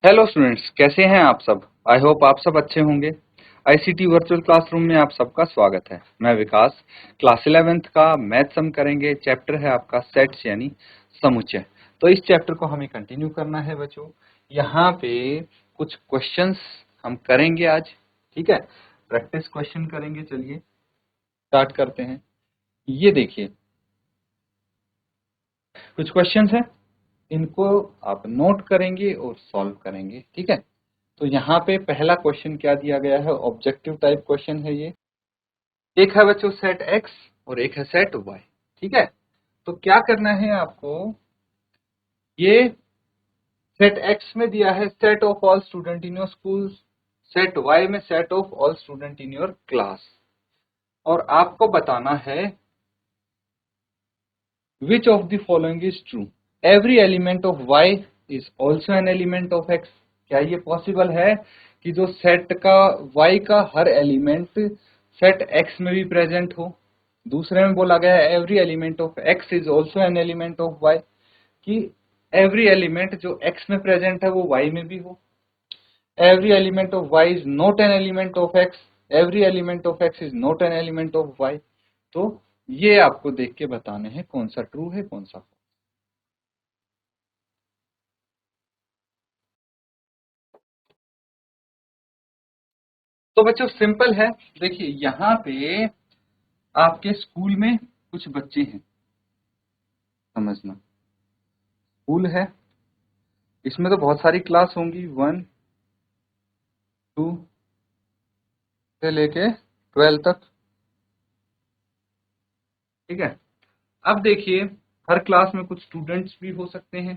Hello students, कैसे हैं आप सब। आई होप आप सब अच्छे होंगे। आईसीटी वर्चुअल क्लासरूम में आप सबका स्वागत है। मैं विकास, क्लास 11th का मैथ्स हम करेंगे। चैप्टर है आपका सेट्स यानी समुच्चय। तो इस चैप्टर को हमें कंटिन्यू करना है बच्चों। यहाँ पे कुछ क्वेश्चंस हम करेंगे आज, ठीक है। प्रैक्टिस क्वेश्चन करेंगे। चलिए स्टार्ट करते हैं। ये देखिए कुछ क्वेश्चंस हैं, इनको आप नोट करेंगे और सॉल्व करेंगे, ठीक है। तो यहाँ पे पहला क्वेश्चन क्या दिया गया है, ऑब्जेक्टिव टाइप क्वेश्चन है ये। एक है बच्चों सेट एक्स और एक है सेट वाई, ठीक है। तो क्या करना है आपको, ये सेट एक्स में दिया है set of all student in your school, set Y में set of all student in your class. और आपको बताना है which of the following is true, every element of y is also an element of x। क्या ये possible है कि जो सेट का y का हर एलिमेंट सेट x में भी प्रेजेंट हो। दूसरे में बोला गया है every element of x is also an element of y, कि एवरी एलिमेंट जो x में प्रेजेंट है वो y में भी हो। Every element of y is not an element of x, every element of x is not an element of y। तो ये आपको देख के बताने हैं कौन सा ट्रू है कौन सा। तो बच्चों सिंपल है। देखिए यहाँ पे आपके स्कूल में कुछ बच्चे हैं, समझना। स्कूल है, इसमें तो बहुत सारी क्लास होंगी, 1 2 से लेके 12 तक, ठीक है। अब देखिए हर क्लास में कुछ स्टूडेंट्स भी हो सकते हैं।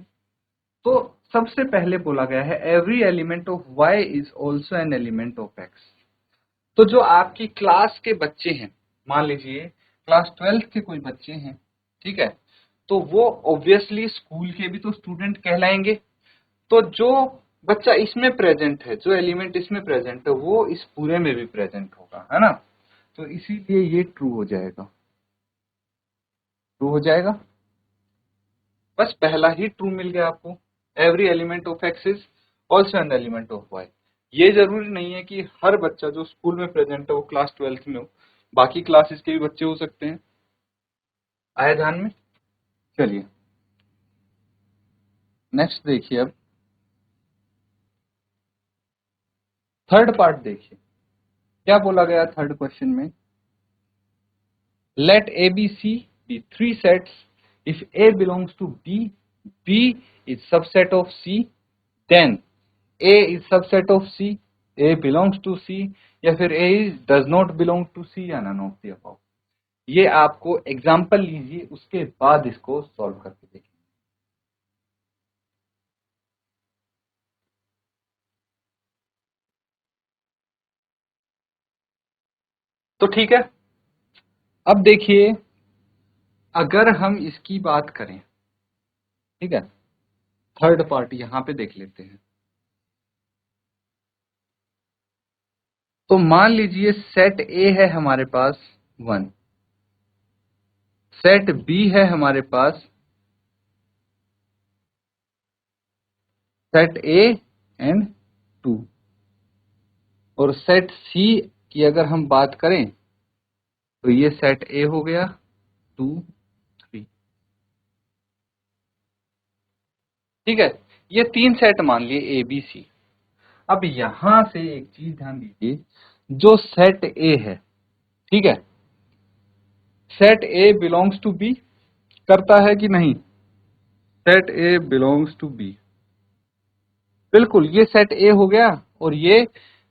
तो सबसे पहले बोला गया है every element of Y is also an element of X. तो जो आपकी क्लास के बच्चे हैं, मान लीजिए क्लास 12th के कोई बच्चे हैं, ठीक है, तो वो ऑब्वियसली स्कूल के भी तो स्टूडेंट कहलाएंगे। तो जो बच्चा इसमें प्रेजेंट है, जो एलिमेंट इसमें प्रेजेंट है, वो इस पूरे में भी प्रेजेंट होगा, है ना। तो इसीलिए ये ट्रू हो जाएगा, ट्रू हो जाएगा। बस पहला ही ट्रू मिल गया आपको। Every element of X is also an element of Y. ये जरूरी नहीं है कि हर बच्चा जो स्कूल में प्रेजेंट है वो क्लास 12th में हो, बाकी क्लासेस के भी बच्चे हो सकते हैं। आया ध्यान में। चलिए नेक्स्ट देखिए। अब थर्ड पार्ट देखिए, क्या बोला गया थर्ड क्वेश्चन में। Let A B C be 3 sets, if A belongs to B, B is subset of C, then A is subset of C, A belongs to C, या फिर A does not belong to C, या none of the above. ये आपको example लीजिए, उसके बाद इसको solve करके देखिए। तो ठीक है, अब देखिए अगर हम इसकी बात करें, ठीक है, थर्ड पार्ट यहां पे देख लेते हैं। तो मान लीजिए सेट ए है हमारे पास 1, सेट बी है हमारे पास सेट ए एंड 2, और सेट सी की अगर हम बात करें तो ये सेट ए हो गया 2 3, ठीक है। ये 3 सेट मान लिए ए बी सी। अब यहां से एक चीज ध्यान दीजिए, जो सेट ए है, ठीक है, set A belongs to B करता है कि नहीं। Set A belongs to B, बिल्कुल ये सेट ए हो गया, और ये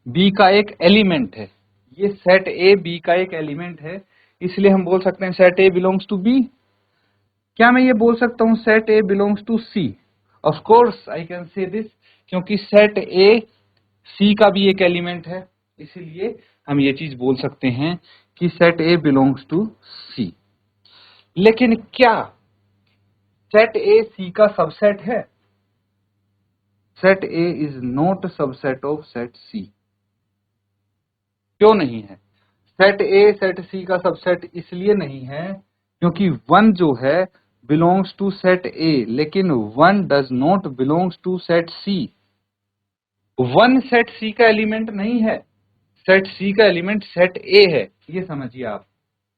बी का एक एलिमेंट है। ये सेट ए बी का एक एलिमेंट है, इसलिए हम बोल सकते हैं set A belongs to B. क्या मैं ये बोल सकता हूं set A belongs to C? Of course I can say this, क्योंकि सेट ए सी का भी एक एलिमेंट है, इसीलिए हम ये चीज बोल सकते हैं कि set A belongs to C. लेकिन क्या सेट ए सी का सबसेट है? Set A is not subset of set C. क्यों नहीं है? सेट ए सेट सी का सबसेट इसलिए नहीं है क्योंकि 1 जो है बिलोंग्स टू सेट ए, लेकिन 1 does not belongs to set C. One set C का एलिमेंट नहीं है, सेट सी का एलिमेंट सेट ए है, ये समझिए आप।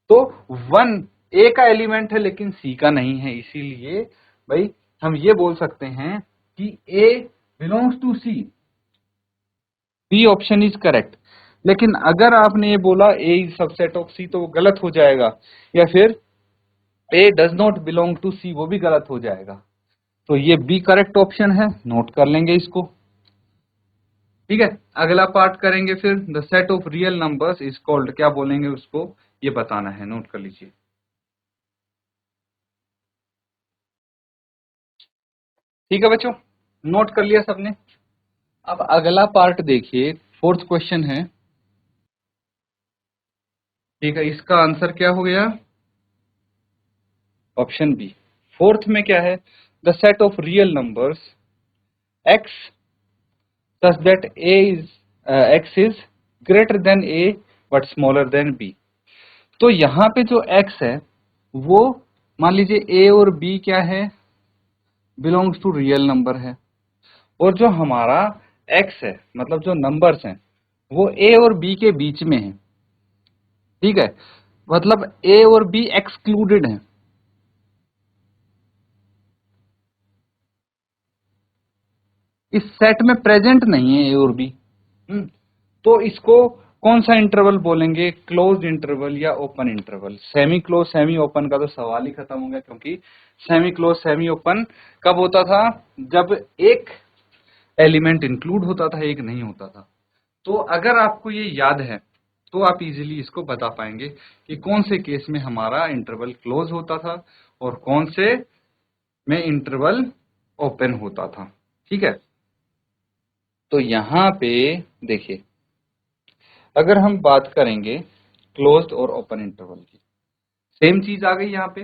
तो वन ए का एलिमेंट है लेकिन सी का नहीं है, इसीलिए भाई हम ये बोल सकते हैं कि A belongs to C, B option is correct. लेकिन अगर आपने ये बोला A is subset of C तो वो गलत हो जाएगा, या फिर A does not belong to C वो भी गलत हो जाएगा। तो ये बी करेक्ट ऑप्शन है, नोट कर लेंगे इसको। ठीक है, अगला पार्ट करेंगे फिर, the set of real numbers is called, क्या बोलेंगे उसको ये बताना है, नोट कर लीजिए। ठीक है बच्चों, नोट कर लिया सबने। अब अगला पार्ट देखिए, फोर्थ क्वेश्चन है। ठीक है, इसका आंसर क्या हो गया, ऑप्शन बी। फोर्थ में क्या है, the set of real numbers x such that x is greater than a but smaller than b। तो यहाँ पे जो x है वो मान लीजिए a और b क्या है, बिलोंग्स टू रियल नंबर है, और जो हमारा x है मतलब जो नंबर्स हैं वो a और b के बीच में है। ठीक है, मतलब a और b एक्सक्लूडेड है, इस सेट में प्रेजेंट नहीं है ए और बी। तो इसको कौन सा इंटरवल बोलेंगे, क्लोज्ड इंटरवल या open interval. Semi close semi open का तो सवाल ही खत्म हो गया, क्योंकि सेमी क्लोज सेमी ओपन कब होता था, जब एक एलिमेंट इंक्लूड होता था एक नहीं होता था। तो अगर आपको ये याद है तो आप इजीली इसको बता पाएंगे कि कौन से केस में हमारा इंटरवल क्लोज होता था और कौन से में इंटरवल ओपन होता था। ठीक है, तो यहाँ पे देखिए, अगर हम बात करेंगे क्लोज्ड और ओपन इंटरवल की, सेम चीज आ गई यहाँ पे।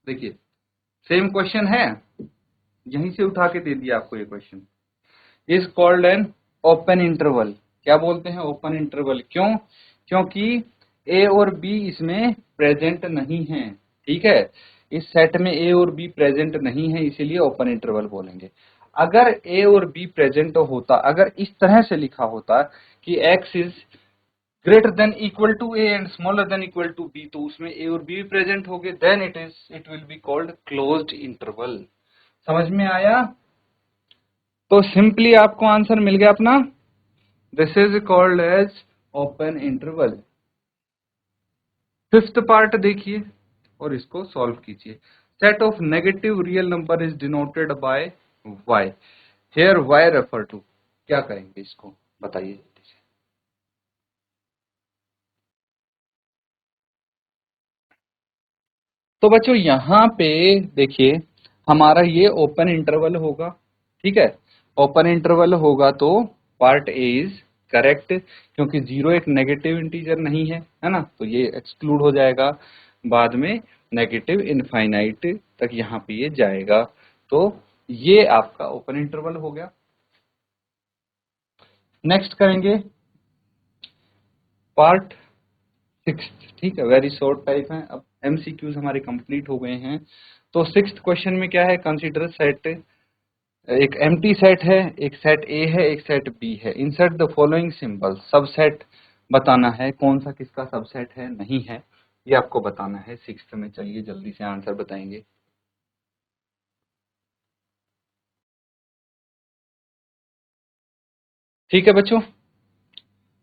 देखिए सेम क्वेश्चन है, यहीं से उठा के दे दिया आपको ये question, is called an open interval. क्या बोलते हैं, ओपन इंटरवल। क्यों, क्योंकि ए और बी इसमें प्रेजेंट नहीं है। ठीक है, इस सेट में ए और बी प्रेजेंट नहीं है, इसीलिए ओपन इंटरवल बोलेंगे। अगर ए और बी प्रेजेंट होता, अगर इस तरह से लिखा होता कि X is greater than equal to A and smaller than equal to B, तो उसमें ए और बी भी प्रेजेंट हो गए, then it will be called closed interval. समझ में आया, तो सिंपली आपको आंसर मिल गया अपना, this is called as open interval. Fifth part देखिए और इसको सॉल्व कीजिए। Set of negative real number is denoted by y, here y refer to, क्या करेंगे इसको बताइए। तो बच्चों यहाँ पे देखिए, हमारा ये ओपन इंटरवल होगा। ठीक है, ओपन इंटरवल होगा तो पार्ट ए इज करेक्ट, क्योंकि जीरो एक नेगेटिव इंटीजर नहीं है ना, तो ये एक्सक्लूड हो जाएगा। बाद में नेगेटिव इनफाइनाइट तक यहाँ पे ये जाएगा, तो ये आपका ओपन इंटरवल हो गया। नेक्स्ट करेंगे पार्ट सिक्स। ठीक है, वेरी शॉर्ट टाइप है। अब एमसीक्यूज हमारे कंप्लीट हो गए हैं। तो सिक्स्थ क्वेश्चन में क्या है, कंसीडर सेट, एक एम्प्टी सेट है, एक सेट ए है, एक सेट बी है, insert the following symbol. Subset बताना है, कौन सा किसका सबसेट है नहीं है, ये आपको बताना है सिक्स्थ में। चलिए जल्दी से आंसर बताएंगे। ठीक है बच्चों,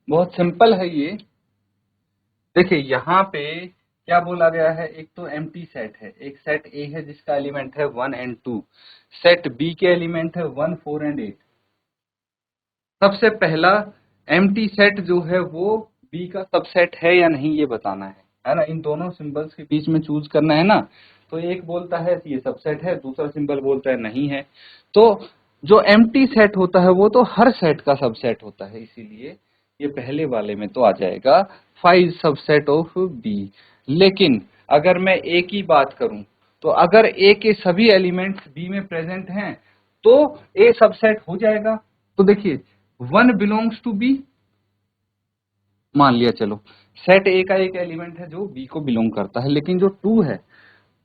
बहुत सिंपल है ये। देखिए यहाँ पे क्या बोला गया है, एक तो एम्प्टी सेट है, एक सेट ए है जिसका एलिमेंट है 1 और 2, सेट बी के एलिमेंट है 1, 4 और 8। सबसे पहला एम्प्टी सेट जो है वो बी का सबसेट है या नहीं ये बताना है ना। इन दोनों सिंबल्स के बीच में चूज करना है ना। तो एक बोलता है ये सबसेट है, दूसरा सिंबल बोलता है नहीं है। तो जो एम्प्टी सेट होता है वो तो हर सेट का सबसेट होता है, इसीलिए ये पहले वाले में तो आ जाएगा 5 सबसेट ऑफ बी। लेकिन अगर मैं ए की बात करूं, तो अगर ए के सभी एलिमेंट्स बी में प्रेजेंट हैं तो ए सबसेट हो जाएगा। तो देखिए 1 बिलोंग्स टू बी, मान लिया चलो सेट ए का एक एलिमेंट है जो बी को बिलोंग करता है, लेकिन जो 2 है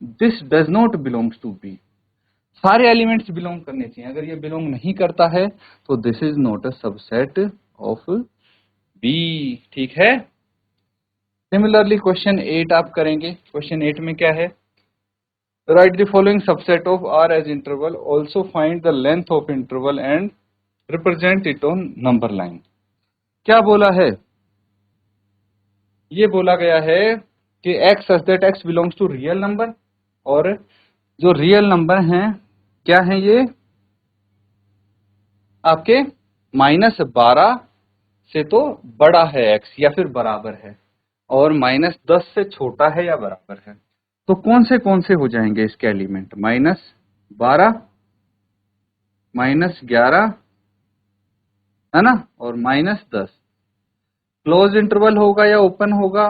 this does not belongs to B. सारे एलिमेंट्स बिलोंग करने चाहिए। अगर ये बिलोंग नहीं करता है तो this is not a subset of B. ठीक है। सिमिलरली क्वेश्चन 8 आप करेंगे। क्वेश्चन 8 में क्या है? Write the following subset of R as interval, also find the length of interval and represent it on number line. क्या बोला है? ये बोला गया है कि x such that x belongs to real number, और जो रियल नंबर हैं क्या है ये आपके -12 से तो बड़ा है x या फिर बराबर है, और -10 से छोटा है या बराबर है। तो कौन से हो जाएंगे इसके एलिमेंट? -12, -11 है ना, और -10। क्लोज इंटरवल होगा या ओपन होगा?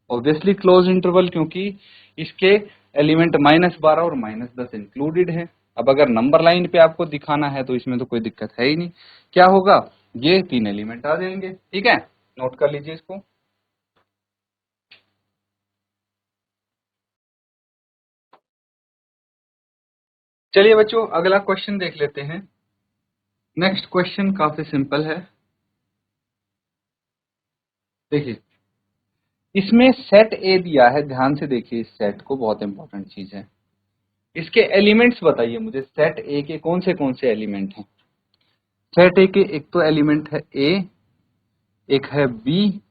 ऑब्वियसली क्लोज इंटरवल, क्योंकि इसके एलिमेंट -12 और -10 इंक्लूडेड है। अब अगर नंबर लाइन पे आपको दिखाना है तो इसमें तो कोई दिक्कत है ही नहीं। क्या होगा? ये 3 एलिमेंट आ जाएंगे। ठीक है, नोट कर लीजिए इसको। चलिए बच्चों, अगला क्वेश्चन देख लेते हैं। नेक्स्ट क्वेश्चन काफी सिंपल है। देखिए, इसमें सेट ए दिया है, ध्यान से देखिए इस सेट को, बहुत इंपॉर्टेंट चीज है। इसके एलिमेंट्स बताइए मुझे, सेट ए के कौन से एलिमेंट हैं? सेट ए के एक तो एलिमेंट है ए, एक है बी,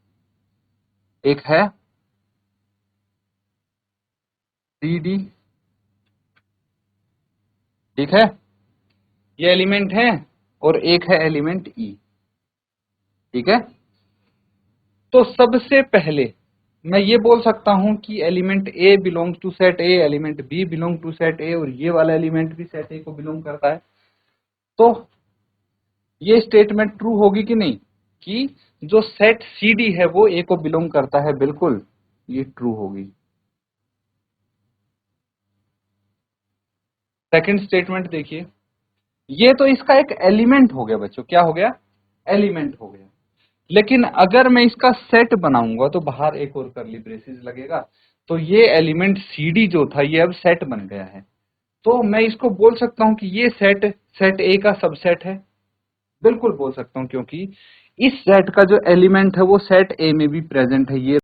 एक है सी डी। ठीक है, ये एलिमेंट है, और एक है एलिमेंट ई। ठीक है, तो सबसे पहले मैं ये बोल सकता हूं कि element A belongs to set A, element B belong to set A, और ये वाला एलिमेंट भी सेट ए को बिलोंग करता है। तो ये स्टेटमेंट ट्रू होगी कि नहीं, कि जो सेट सी डी है वो ए को बिलोंग करता है? बिल्कुल, ये ट्रू होगी। सेकंड स्टेटमेंट देखिए, ये तो इसका एक एलिमेंट हो गया बच्चों। क्या हो गया? एलिमेंट हो गया। लेकिन अगर मैं इसका सेट बनाऊंगा तो बाहर एक और करली ब्रेसेस लगेगा, तो ये एलिमेंट सी डी जो था ये अब सेट बन गया है। तो मैं इसको बोल सकता हूं कि ये सेट सेट ए का सबसेट है। बिल्कुल बोल सकता हूं, क्योंकि इस सेट का जो एलिमेंट है वो सेट ए में भी प्रेजेंट है। ये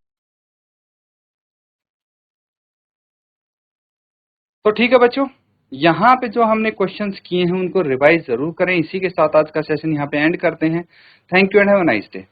तो ठीक है बच्चों, यहाँ पे जो हमने क्वेश्चंस किए हैं उनको रिवाइज जरूर करें। इसी के साथ आज का सेशन यहाँ पे एंड करते हैं। Thank you and have a nice day.